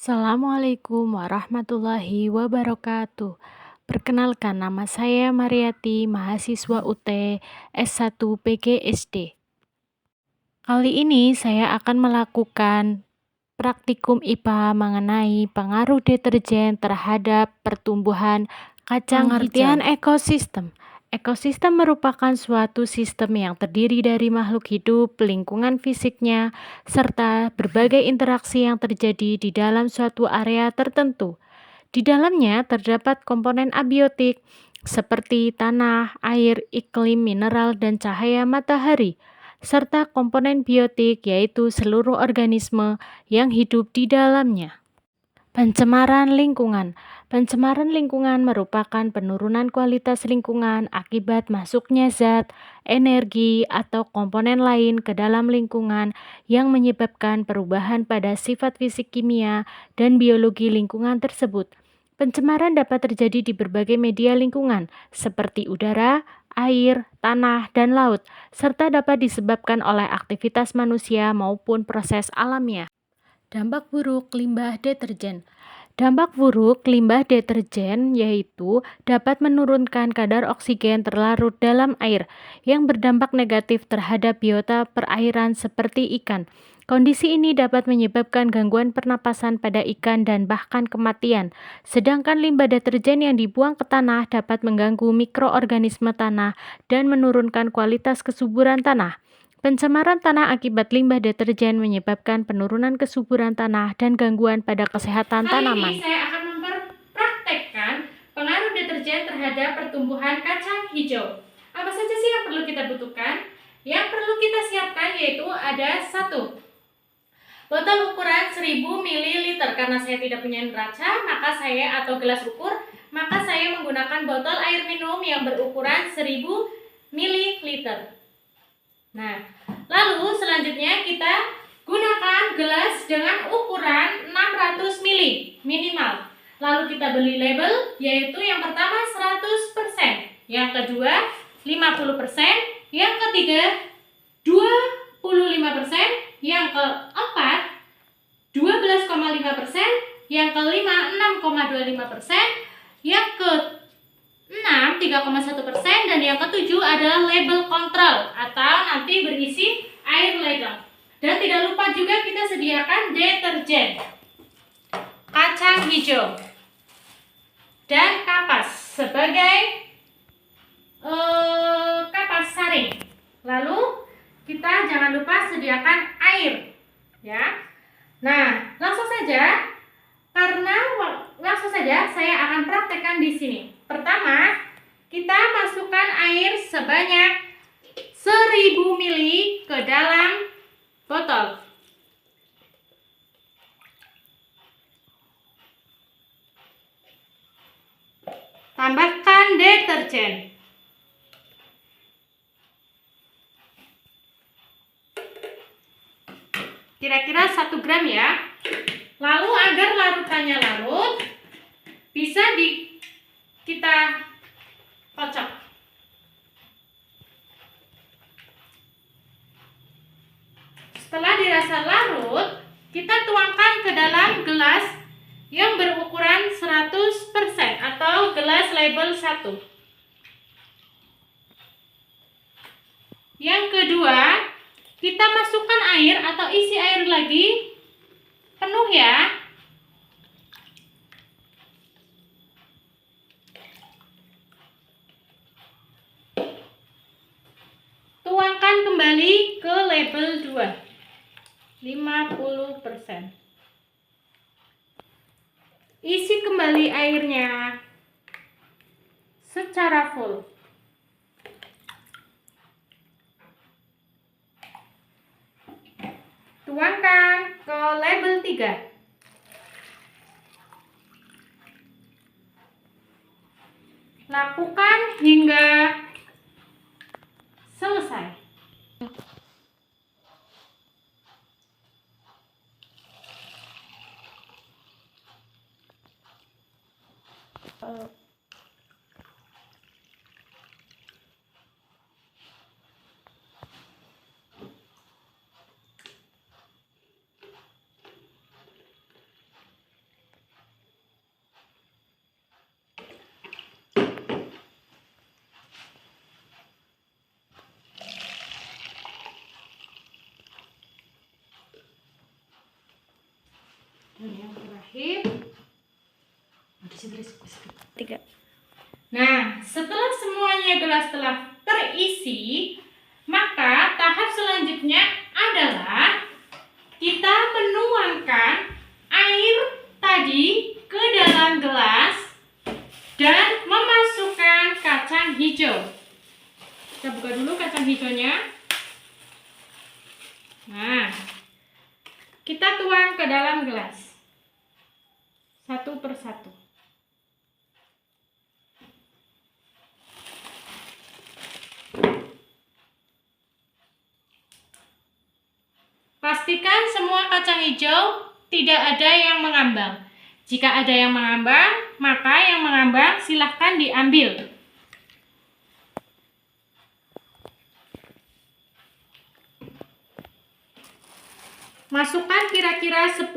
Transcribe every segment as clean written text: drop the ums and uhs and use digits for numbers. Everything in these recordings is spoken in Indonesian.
Assalamualaikum warahmatullahi wabarakatuh. Perkenalkan, nama saya Mariati, mahasiswa UT S1 PGSD. Kali ini saya akan melakukan praktikum IPA mengenai pengaruh deterjen terhadap pertumbuhan kacang hijau. Ekosistem. Ekosistem merupakan suatu sistem yang terdiri dari makhluk hidup, lingkungan fisiknya, serta berbagai interaksi yang terjadi di dalam suatu area tertentu. Di dalamnya terdapat komponen abiotik seperti tanah, air, iklim, mineral, dan cahaya matahari, serta komponen biotik yaitu seluruh organisme yang hidup di dalamnya. Pencemaran lingkungan. Pencemaran lingkungan merupakan penurunan kualitas lingkungan akibat masuknya zat, energi, atau komponen lain ke dalam lingkungan yang menyebabkan perubahan pada sifat fisik kimia dan biologi lingkungan tersebut. Pencemaran dapat terjadi di berbagai media lingkungan seperti udara, air, tanah, dan laut, serta dapat disebabkan oleh aktivitas manusia maupun proses alamiah. Dampak buruk limbah deterjen. Dampak buruk limbah deterjen yaitu dapat menurunkan kadar oksigen terlarut dalam air yang berdampak negatif terhadap biota perairan seperti ikan. Kondisi ini dapat menyebabkan gangguan pernapasan pada ikan dan bahkan kematian. Sedangkan limbah deterjen yang dibuang ke tanah dapat mengganggu mikroorganisme tanah dan menurunkan kualitas kesuburan tanah. Pencemaran tanah akibat limbah deterjen menyebabkan penurunan kesuburan tanah dan gangguan pada kesehatan tanaman. Kali ini saya akan mempraktekkan pengaruh deterjen terhadap pertumbuhan kacang hijau. Apa saja sih yang perlu kita butuhkan? Yang perlu kita siapkan yaitu ada 1 botol ukuran 1000 ml. Karena saya tidak punya neraca atau gelas ukur, maka saya menggunakan botol air minum yang berukuran 1000 ml. Nah, lalu selanjutnya kita gunakan gelas dengan ukuran 600 ml minimal. Lalu kita beli label, yaitu yang pertama 100%, yang kedua 50%, yang ketiga 25%, yang keempat 12,5%, yang kelima 6,25%, yang ke-6 3,1%, dan yang ketujuh adalah label kontrol atau nanti berisi air legal. Dan tidak lupa juga kita sediakan deterjen, kacang hijau, dan kapas sebagai kapas saring. Lalu kita jangan lupa sediakan air, ya. Nah, langsung saja saya akan praktekkan di sini. Pertama, kita masukkan air sebanyak 1000 ml ke dalam botol. Tambahkan deterjen. Kira-kira 1 gram ya. Lalu agar larutannya larut, bisa kita kocok. Setelah dirasa larut, kita tuangkan ke dalam gelas yang berukuran 100% atau gelas label 1. Yang kedua, kita masukkan air atau isi air lagi penuh ya. Tuangkan kembali ke label 2, 50%. Isi kembali airnya secara full. Tuangkan ke label 3. Lakukan hingga selesai. Dan yang terakhir, nah, setelah semuanya gelas telah terisi, maka tahap selanjutnya adalah kita menuangkan air tadi ke dalam gelas dan memasukkan kacang hijau. Kita buka dulu kacang hijaunya. Nah, kita tuang ke dalam gelas satu persatu. Pastikan semua kacang hijau tidak ada yang mengambang. Jika ada yang mengambang, maka yang mengambang silahkan diambil. Masukkan kira-kira 10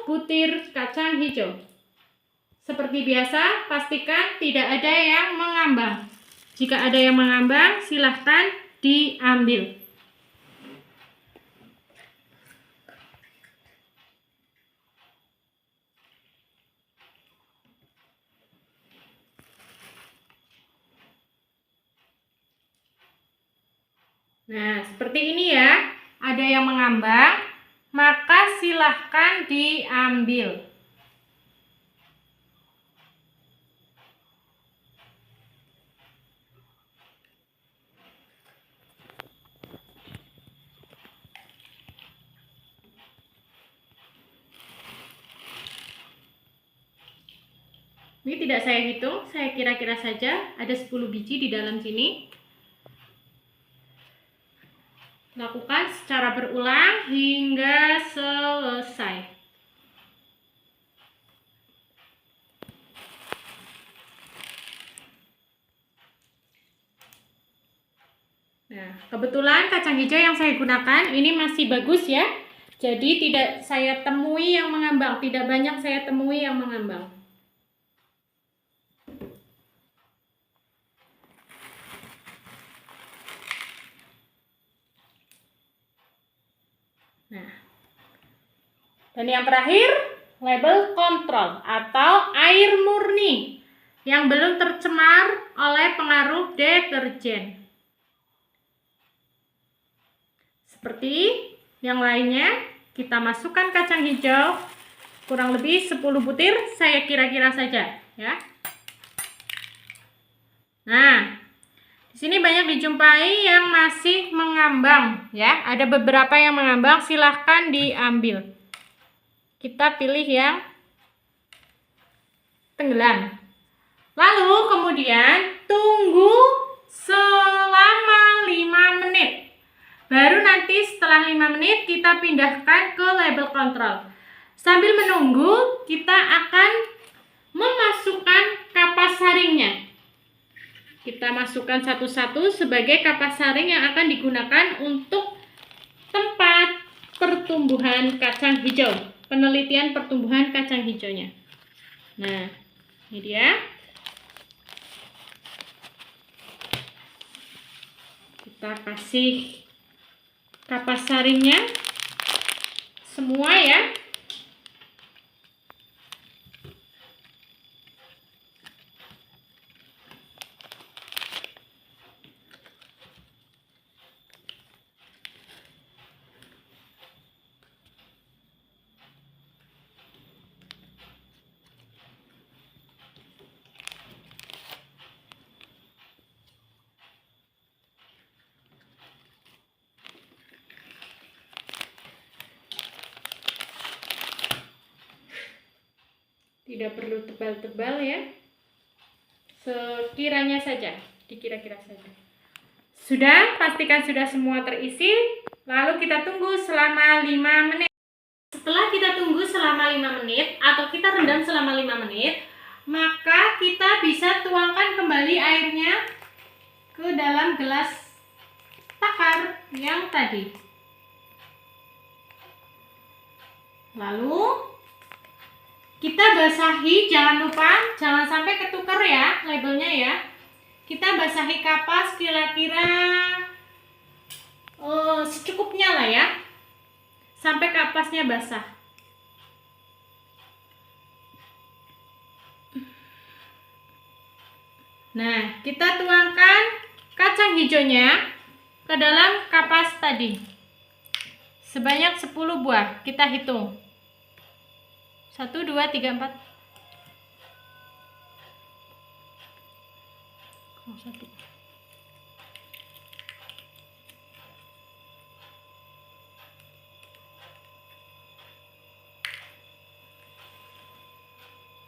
butir kacang hijau. Seperti biasa, pastikan tidak ada yang mengambang. Jika ada yang mengambang, silahkan diambil. Nah, seperti ini ya. Ada yang mengambang, maka silahkan diambil. Ini tidak saya hitung, saya kira-kira saja ada 10 biji di dalam sini. Lakukan secara berulang hingga selesai. Nah, kebetulan kacang hijau yang saya gunakan ini masih bagus ya. Jadi tidak saya temui yang mengambang, tidak banyak saya temui yang mengambang. Nah, dan yang terakhir, label kontrol atau air murni yang belum tercemar oleh pengaruh deterjen. Seperti yang lainnya, kita masukkan kacang hijau kurang lebih 10 butir, saya kira-kira saja ya. Nah, di sini banyak dijumpai yang masih mengambang ya. Ada beberapa yang mengambang, silahkan diambil. Kita pilih yang tenggelam. Lalu kemudian tunggu selama 5 menit. Baru nanti setelah 5 menit kita pindahkan ke label kontrol. Sambil menunggu, kita akan memasukkan kapas saringnya. Kita masukkan satu-satu sebagai kapas saring yang akan digunakan untuk tempat pertumbuhan kacang hijau, penelitian pertumbuhan kacang hijaunya. Nah, ini dia. Kita kasih kapas saringnya semua ya. Tidak perlu tebal-tebal ya. Sekiranya saja, dikira-kira saja. Sudah, pastikan sudah semua terisi. Lalu kita tunggu selama 5 menit. Setelah kita tunggu selama 5 menit atau kita rendam selama 5 menit, maka kita bisa tuangkan kembali airnya ke dalam gelas takar yang tadi. Lalu kita basahi, jangan lupa, jangan sampai ketukar ya labelnya ya. Kita basahi kapas kira-kira secukupnya lah ya, sampai kapasnya basah. Nah, kita tuangkan kacang hijaunya ke dalam kapas tadi. Sebanyak 10 buah. Kita hitung. 1, 2, 3, 4. Oh, 1.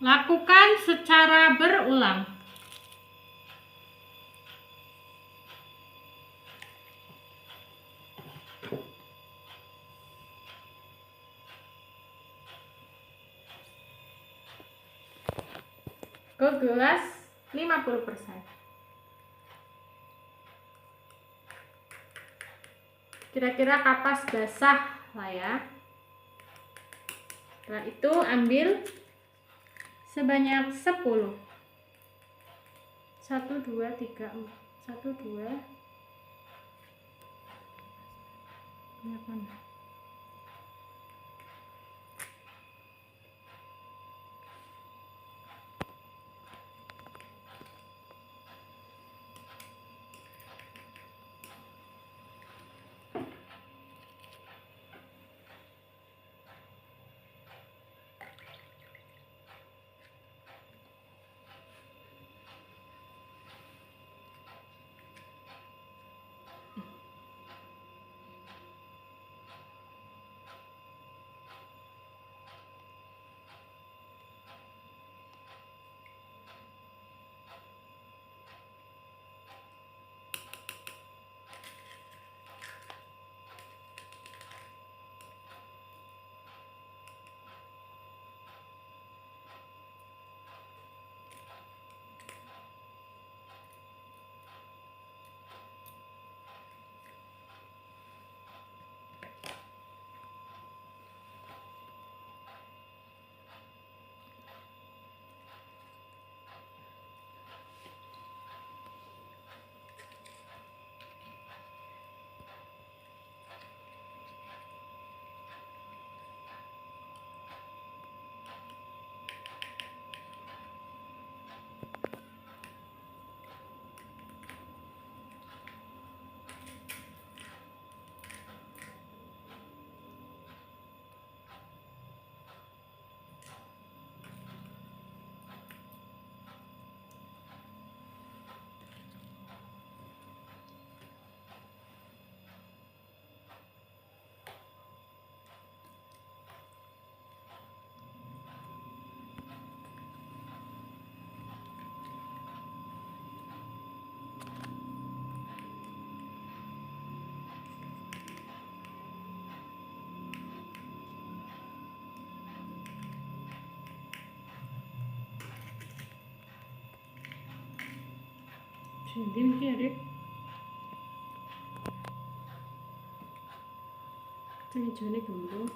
Lakukan secara berulang. Ke gelas 50%. Kira-kira kapas basah lah ya. Setelah itu ambil sebanyak 10. 1, 2, 3, 4. 1, 2. Berapa? Jadi mungkin ada kacang hijaunya gembung.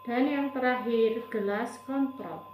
Dan yang terakhir, gelas kontrol.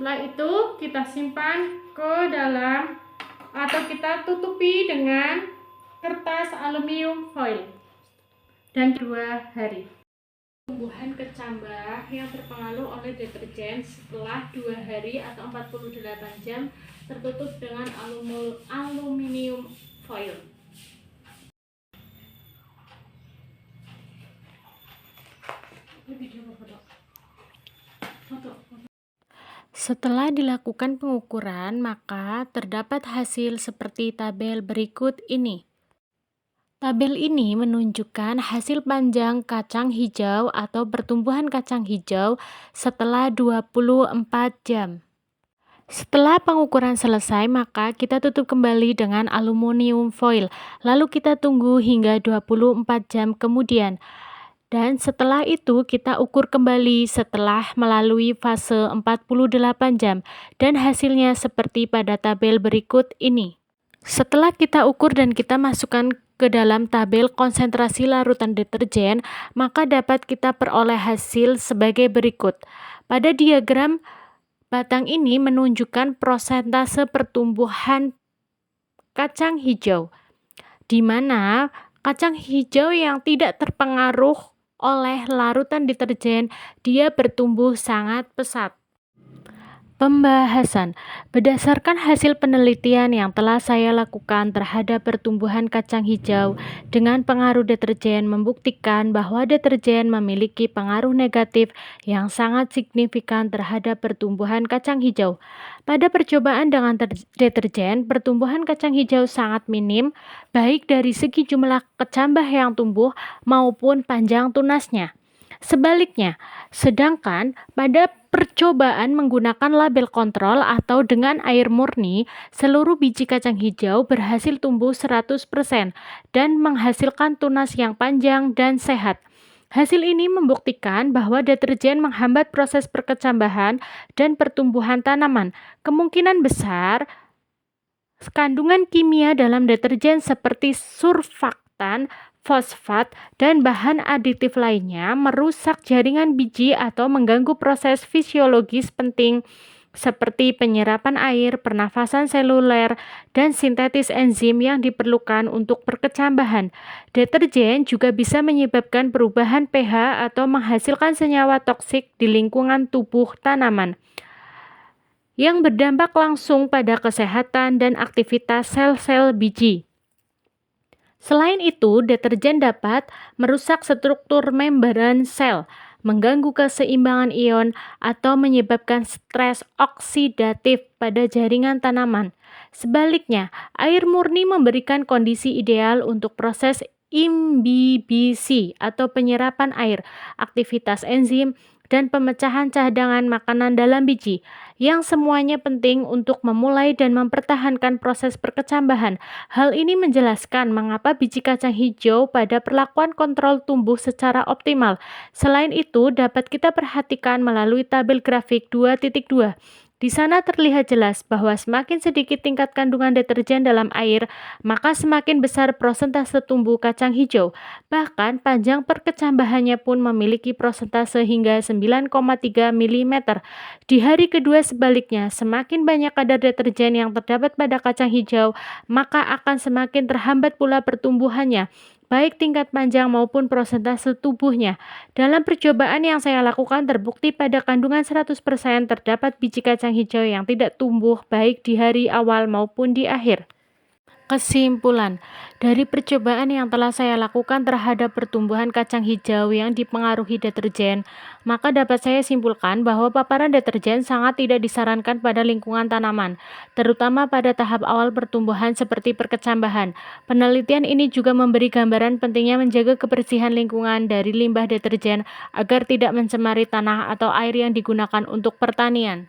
Setelah itu kita simpan ke dalam atau kita tutupi dengan kertas aluminium foil dan 2 hari. Tumbuhan kecambah yang terpengaruh oleh deterjen setelah 2 hari atau 48 jam tertutup dengan aluminium foil. Setelah dilakukan pengukuran, maka terdapat hasil seperti tabel berikut ini. Tabel ini menunjukkan hasil panjang kacang hijau atau pertumbuhan kacang hijau setelah 24 jam. Setelah pengukuran selesai, maka kita tutup kembali dengan aluminium foil. Lalu kita tunggu hingga 24 jam kemudian. Dan setelah itu kita ukur kembali setelah melalui fase 48 jam. Dan hasilnya seperti pada tabel berikut ini. Setelah kita ukur dan kita masukkan ke dalam tabel konsentrasi larutan deterjen, maka dapat kita peroleh hasil sebagai berikut. Pada diagram batang ini menunjukkan prosentase pertumbuhan kacang hijau, di mana kacang hijau yang tidak terpengaruh oleh larutan deterjen, dia bertumbuh sangat pesat. Pembahasan. Berdasarkan hasil penelitian yang telah saya lakukan terhadap pertumbuhan kacang hijau dengan pengaruh deterjen membuktikan bahwa deterjen memiliki pengaruh negatif yang sangat signifikan terhadap pertumbuhan kacang hijau. Pada percobaan dengan deterjen, pertumbuhan kacang hijau sangat minim, baik dari segi jumlah kecambah yang tumbuh maupun panjang tunasnya. Sebaliknya, sedangkan pada percobaan menggunakan label kontrol atau dengan air murni, seluruh biji kacang hijau berhasil tumbuh 100% dan menghasilkan tunas yang panjang dan sehat. Hasil ini membuktikan bahwa deterjen menghambat proses perkecambahan dan pertumbuhan tanaman. Kemungkinan besar, kandungan kimia dalam deterjen seperti surfaktan, fosfat, dan bahan aditif lainnya merusak jaringan biji atau mengganggu proses fisiologis penting seperti penyerapan air, pernafasan seluler, dan sintetis enzim yang diperlukan untuk perkecambahan. Deterjen juga bisa menyebabkan perubahan pH atau menghasilkan senyawa toksik di lingkungan tubuh tanaman yang berdampak langsung pada kesehatan dan aktivitas sel-sel biji. Selain itu, deterjen dapat merusak struktur membran sel, mengganggu keseimbangan ion, atau menyebabkan stres oksidatif pada jaringan tanaman. Sebaliknya, air murni memberikan kondisi ideal untuk proses imbibisi atau penyerapan air, aktivitas enzim, dan pemecahan cadangan makanan dalam biji, yang semuanya penting untuk memulai dan mempertahankan proses perkecambahan. Hal ini menjelaskan mengapa biji kacang hijau pada perlakuan kontrol tumbuh secara optimal. Selain itu, dapat kita perhatikan melalui tabel grafik 2.2. Di sana terlihat jelas bahwa semakin sedikit tingkat kandungan deterjen dalam air, maka semakin besar prosentase tumbuh kacang hijau. Bahkan panjang perkecambahannya pun memiliki prosentase hingga 9,3 mm. Di hari kedua sebaliknya, semakin banyak kadar deterjen yang terdapat pada kacang hijau, maka akan semakin terhambat pula pertumbuhannya, baik tingkat panjang maupun prosentase tubuhnya. Dalam percobaan yang saya lakukan terbukti pada kandungan 100% terdapat biji kacang hijau yang tidak tumbuh baik di hari awal maupun di akhir. Kesimpulan, dari percobaan yang telah saya lakukan terhadap pertumbuhan kacang hijau yang dipengaruhi deterjen, maka dapat saya simpulkan bahwa paparan deterjen sangat tidak disarankan pada lingkungan tanaman, terutama pada tahap awal pertumbuhan seperti perkecambahan. Penelitian ini juga memberi gambaran pentingnya menjaga kebersihan lingkungan dari limbah deterjen agar tidak mencemari tanah atau air yang digunakan untuk pertanian.